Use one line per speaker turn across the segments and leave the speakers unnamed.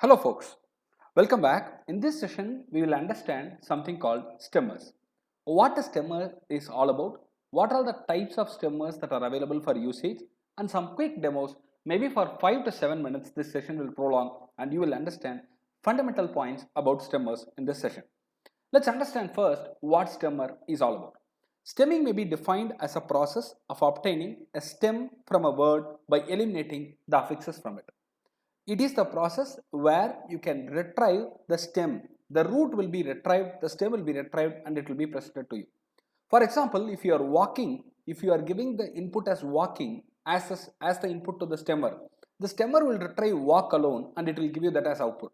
Hello folks, welcome back. In this session, we will understand something called stemmers. What a stemmer is all about, what are the types of stemmers that are available for usage, and some quick demos. Maybe for 5 to 7 minutes this session will prolong and you will understand fundamental points about stemmers in this session. Let's understand first what stemmer is all about. Stemming may be defined as a process of obtaining a stem from a word by eliminating the affixes from it. It is the process where you can retrieve the stem. The root will be retrieved, the stem will be retrieved, and it will be presented to you. For example, if you are walking, if you are giving the input as walking as the input to the stemmer will retrieve walk alone and it will give you that as output.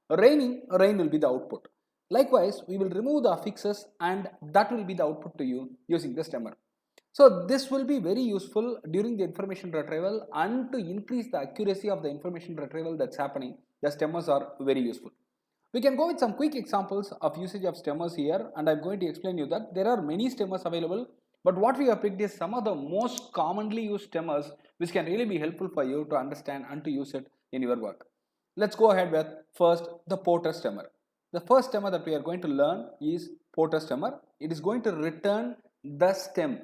Raining, rain will be the output. Likewise, we will remove the affixes and that will be the output to you using the stemmer. So this will be very useful during the information retrieval, and to increase the accuracy of the information retrieval that's happening, the stemmers are very useful. We can go with some quick examples of usage of stemmers here, and I'm going to explain you that there are many stemmers available, but what we have picked is some of the most commonly used stemmers which can really be helpful for you to understand and to use it in your work. Let's go ahead with first the Porter stemmer. The first stemmer that we are going to learn is Porter stemmer. It is going to return the stem.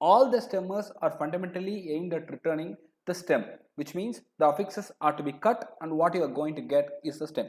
All the stemmers are fundamentally aimed at returning the stem, which means the affixes are to be cut and what you are going to get is the stem.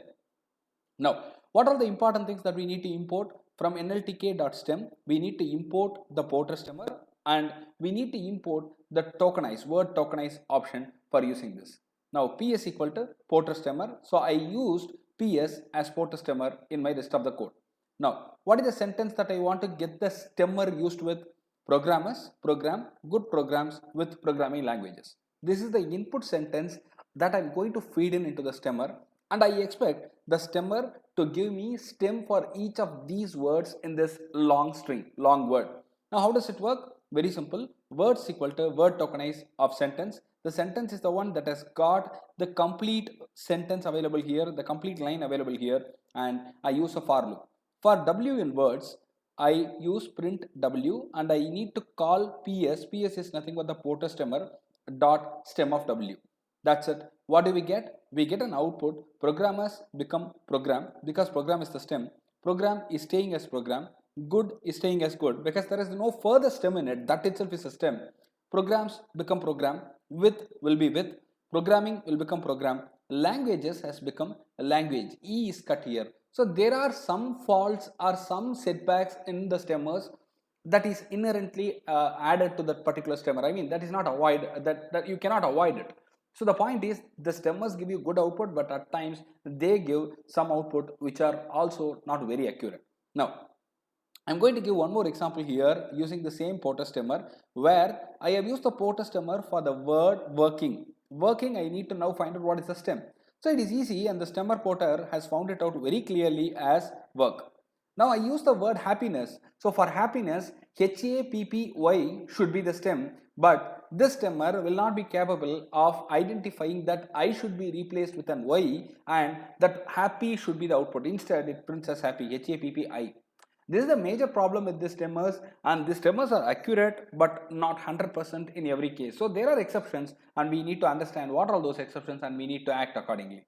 Now, what are the important things that we need to import from nltk.stem? We need to import the Porter stemmer and we need to import the tokenize, word tokenize option for using this. Now, ps equal to Porter stemmer. So, I used ps as Porter stemmer in my rest of the code. Now, what is the sentence that I want to get the stemmer used with? Programmers program good programs with programming languages. This is the input sentence that I'm going to feed in into the stemmer, and I expect the stemmer to give me stem for each of these words in this long string, long word. Now, how does it work? Very simple. Words equal to word tokenize of sentence. The sentence is the one that has got the complete sentence available here, the complete line available here, and I use a for loop. For W in words, I use print W and I need to call PS. PS is nothing but the Porter stemmer dot stem of W. That's it. What do we get? We get an output. Programmers become program because program is the stem. Program is staying as program. Good is staying as good because there is no further stem in it. That itself is a stem. Programs become program. With will be with. Programming will become program. Languages has become a language. E is cut here. So there are some faults or some setbacks in the stemmers that is inherently added to that particular stemmer. I mean that is not that you cannot avoid it. So the point is the stemmers give you good output, but at times they give some output which are also not very accurate. Now I'm going to give one more example here using the same Porter stemmer where I have used the Porter stemmer for the word working. Working, I need to now find out what is the stem. So it is easy and the stemmer Porter has found it out very clearly as work. Now I use the word happiness. So for happiness, HAPPY should be the stem, but this stemmer will not be capable of identifying that I should be replaced with an Y and that happy should be the output. Instead, it prints as happy, HAPPI. This is a major problem with these stemmers, and these stemmers are accurate but not 100% in every case. So there are exceptions and we need to understand what are those exceptions and we need to act accordingly.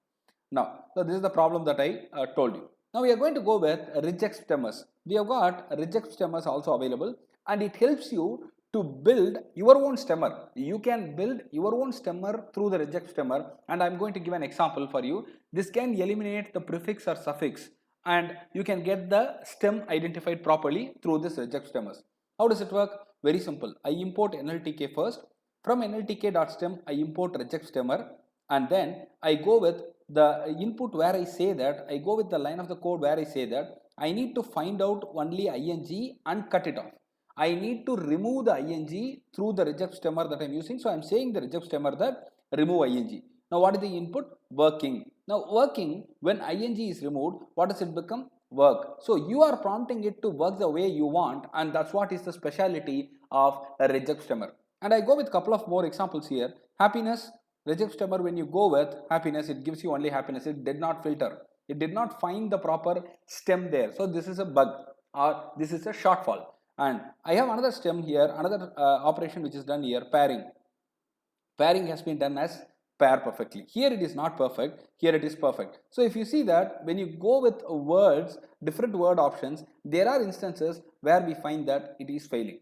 Now, so this is the problem that I told you. Now we are going to go with reject stemmers. We have got reject stemmers also available and it helps you to build your own stemmer. You can build your own stemmer through the reject stemmer, and I'm going to give an example for you. This can eliminate the prefix or suffix and you can get the stem identified properly through this reject stemmers. How does it work? Very simple. I import nltk first. From nltk.stem, I import reject stemmer and then I go with the input where I say that, I go with the line of the code where I say that I need to find out only ing and cut it off. I need to remove the ing through the reject stemmer that I'm using. So I'm saying the reject stemmer that remove ing. Now what is the input? Working. Now working, when ing is removed, what does it become? Work. So you are prompting it to work the way you want, and that's what is the speciality of a reject stemmer. And I go with a couple of more examples here. Happiness, reject stemmer, when you go with happiness, it gives you only happiness. It did not filter. It did not find the proper stem there. So this is a bug or this is a shortfall. And I have another stem here, another operation which is done here, pairing. Pairing has been done as pair perfectly. Here it is not perfect, here it is perfect. So if you see that when you go with words, different word options, there are instances where we find that it is failing.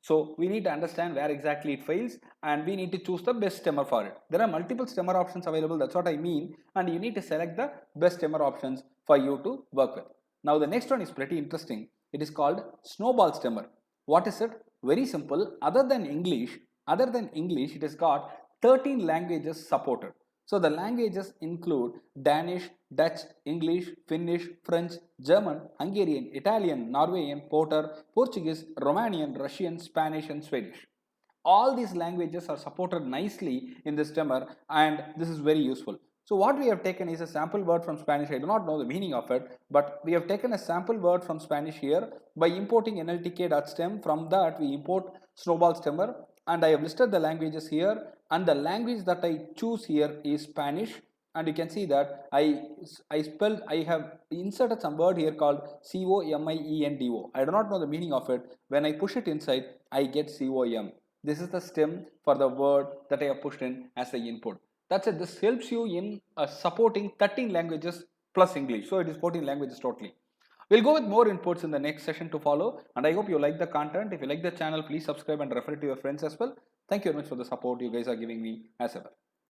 So we need to understand where exactly it fails and we need to choose the best stemmer for it. There are multiple stemmer options available, that's what I mean, and you need to select the best stemmer options for you to work with. Now the next one is pretty interesting. It is called snowball stemmer. What is it? Very simple. Other than English, it has got 13 languages supported. So the languages include Danish, Dutch, English, Finnish, French, German, Hungarian, Italian, Norwegian, Portuguese, Romanian, Russian, Spanish and Swedish. All these languages are supported nicely in this stemmer and this is very useful. So what we have taken is a sample word from Spanish. I do not know the meaning of it, but we have taken a sample word from Spanish here by importing nltk.stem. From that we import snowball stemmer and I have listed the languages here, and the language that I choose here is Spanish. And you can see that I have inserted some word here called COMIENDO. I do not know the meaning of it. When I push it inside, I get COM. This is the stem for the word that I have pushed in as the input. That's it. This helps you in supporting 13 languages plus English. So it is 14 languages totally. We'll go with more inputs in the next session to follow, and I hope you like the content. If you like the channel, please subscribe and refer it to your friends as well. Thank you very much for the support you guys are giving me as ever.